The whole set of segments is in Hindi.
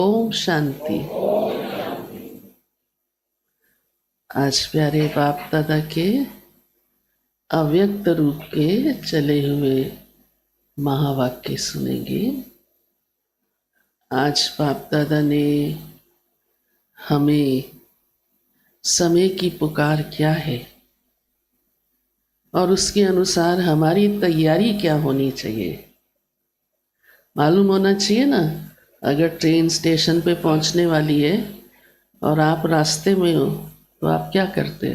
ओम शांति। आज प्यारे बाप दादा के अव्यक्त रूप के चले हुए महावाक्य सुनेंगे। आज बाप दादा ने हमें समय की पुकार क्या है और उसके अनुसार हमारी तैयारी क्या होनी चाहिए मालूम होना चाहिए ना। अगर ट्रेन स्टेशन पे पहुंचने वाली है और आप रास्ते में हो तो आप क्या करते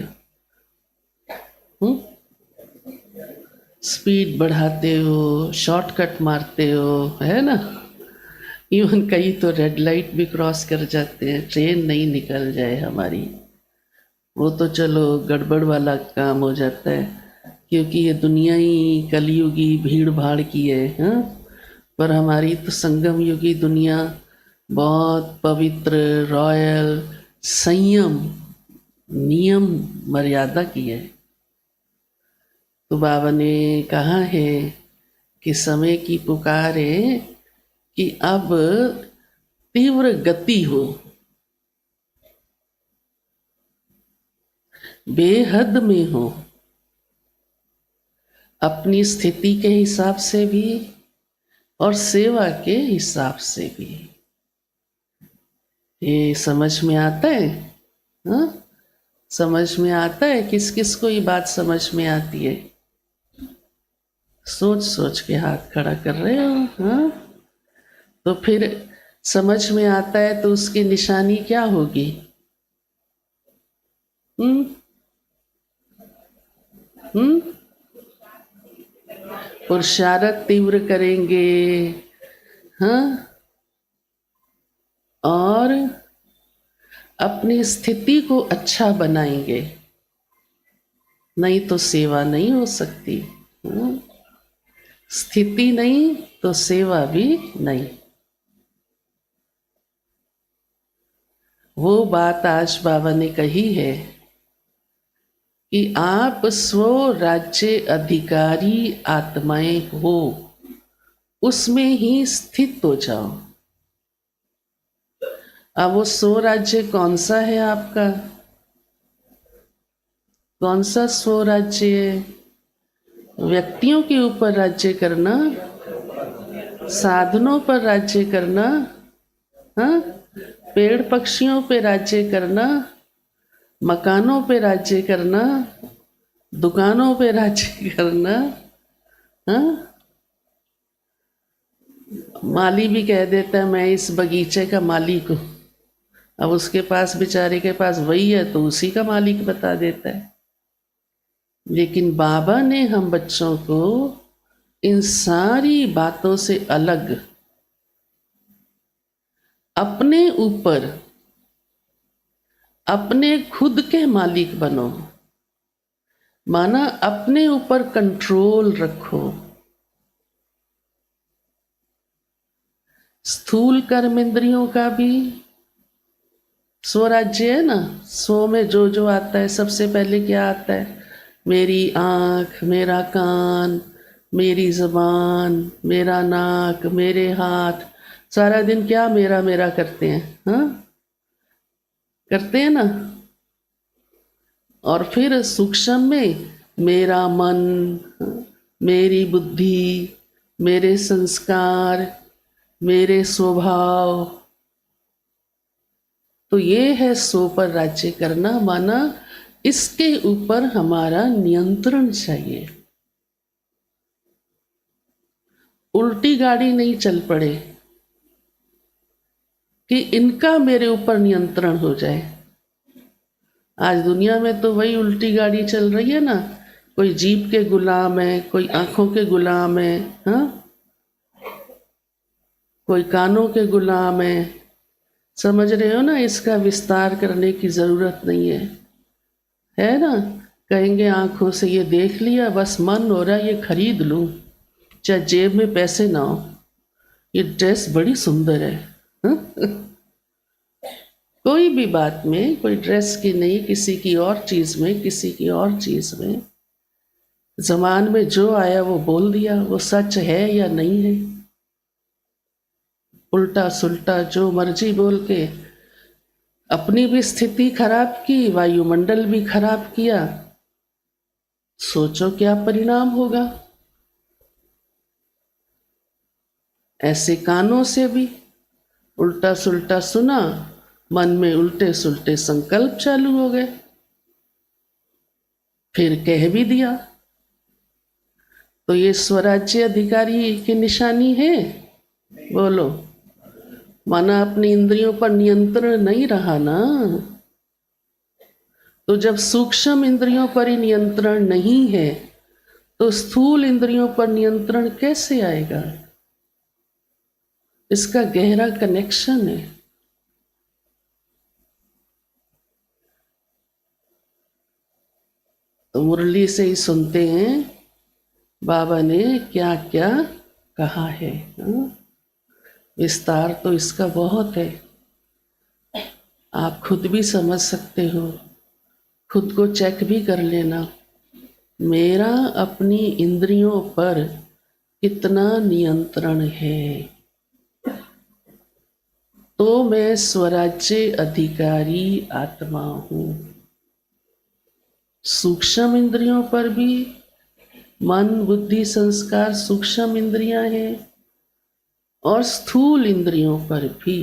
हो? स्पीड बढ़ाते हो, शॉर्टकट मारते हो, है ना। इवन कई तो रेड लाइट भी क्रॉस कर जाते हैं, ट्रेन नहीं निकल जाए हमारी। वो तो चलो गड़बड़ वाला काम हो जाता है, क्योंकि ये दुनिया ही कलयुगी भीड़ भाड़ की है। हाँ, पर हमारी तो संगम युगी दुनिया बहुत पवित्र, रॉयल, संयम, नियम, मर्यादा की है। तो बाबा ने कहा है कि समय की पुकार है कि अब तीव्र गति हो, बेहद में हो, अपनी स्थिति के हिसाब से भी और सेवा के हिसाब से भी। ये समझ में आता है? हाँ, समझ में आता है? किस किस को ये बात समझ में आती है? सोच सोच के हाथ खड़ा कर रहे हो। हाँ, तो फिर समझ में आता है तो उसकी निशानी क्या होगी? पुरुषार्थ तीव्र करेंगे। हाँ, और अपनी स्थिति को अच्छा बनाएंगे, नहीं तो सेवा नहीं हो सकती। स्थिति नहीं तो सेवा भी नहीं। वो बात आज बाबा ने कही है कि आप स्व राज्य अधिकारी आत्माएं हो, उसमें ही स्थित हो जाओ। अब वो स्व राज्य कौन सा है आपका? कौन सा स्व राज्य है? व्यक्तियों के ऊपर राज्य करना, साधनों पर राज्य करना, हाँ, पेड़ पक्षियों पे राज्य करना, मकानों पे राज्य करना, दुकानों पे राज्य करना। हाँ, माली भी कह देता है मैं इस बगीचे का मालिक हूँ। अब उसके पास, बेचारे के पास वही है तो उसी का मालिक बता देता है। लेकिन बाबा ने हम बच्चों को इन सारी बातों से अलग अपने ऊपर, अपने खुद के मालिक बनो, माना अपने ऊपर कंट्रोल रखो। स्थूल कर्म इंद्रियों का भी स्वराज्य है ना। स्व में जो जो आता है, सबसे पहले क्या आता है? मेरी आँख, मेरा कान, मेरी ज़बान, मेरा नाक, मेरे हाथ। सारा दिन क्या मेरा मेरा करते हैं? हाँ, करते हैं ना। और फिर सूक्ष्म में मेरा मन, मेरी बुद्धि, मेरे संस्कार, मेरे स्वभाव। तो ये है सो पर राज्य करना, माना इसके ऊपर हमारा नियंत्रण चाहिए। उल्टी गाड़ी नहीं चल पड़े कि इनका मेरे ऊपर नियंत्रण हो जाए। आज दुनिया में तो वही उल्टी गाड़ी चल रही है ना। कोई जीभ के गुलाम है, कोई आंखों के गुलाम है, हाँ, कोई कानों के गुलाम है। समझ रहे हो ना, इसका विस्तार करने की जरूरत नहीं है ना। कहेंगे आंखों से ये देख लिया, बस मन हो रहा ये खरीद लूं, चाहे जेब में पैसे ना हो। ये ड्रेस बड़ी सुंदर है। हाँ? कोई भी बात में, कोई ड्रेस की नहीं, किसी की और चीज में, किसी की और चीज में, जमान में जो आया वो बोल दिया। वो सच है या नहीं है? उल्टा सुल्टा जो मर्जी बोल के अपनी भी स्थिति खराब की, वायुमंडल भी खराब किया। सोचो क्या परिणाम होगा। ऐसे कानों से भी उल्टा सुल्टा सुना, मन में उल्टे सुल्टे संकल्प चालू हो गए, फिर कह भी दिया। तो ये स्वराज्य अधिकारी की निशानी है? बोलो। माना अपनी इंद्रियों पर नियंत्रण नहीं रहा ना। तो जब सूक्ष्म इंद्रियों पर ही नियंत्रण नहीं है तो स्थूल इंद्रियों पर नियंत्रण कैसे आएगा? इसका गहरा कनेक्शन है। तो मुरली से ही सुनते हैं बाबा ने क्या क्या कहा है। विस्तार तो इसका बहुत है, आप खुद भी समझ सकते हो, खुद को चेक भी कर लेना। मेरा अपनी इंद्रियों पर कितना नियंत्रण है? तो मैं स्वराज्य अधिकारी आत्मा हूँ। सूक्ष्म इंद्रियों पर भी, मन बुद्धि संस्कार सूक्ष्म इंद्रियां हैं, और स्थूल इंद्रियों पर भी